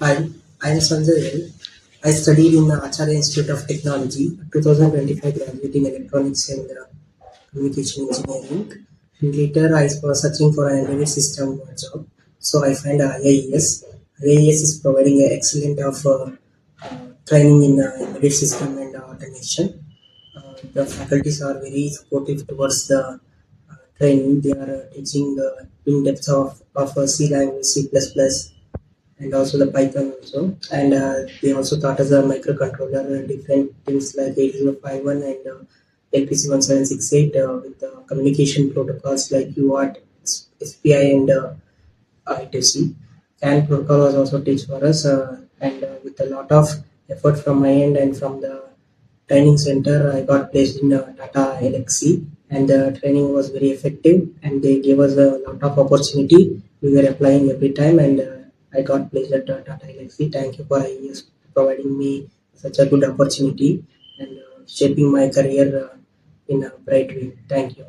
Hi, I am Sanjay L. I studied in the Acharya Institute of Technology, 2025 graduating electronics and communication engineering. And later I was searching for an embedded system job. So I found IIES. IIES is providing an excellent of training in embedded system and automation. The faculties are very supportive towards the training. They are teaching in depth of C language, C++, and also the Python also. And they also taught us a microcontroller and different things like 8051 and LPC 1768 with communication protocols like UART, SPI, and I2C. CAN protocol was also taught for us, and with a lot of effort from my end and from the training center, I got placed in Tata Elxsi, and the training was very effective, and they gave us a lot of opportunity. We were applying every time, and I got placed at Tata Elxsi. Thank you for IIES providing me such a good opportunity and shaping my career in a bright way. Thank you.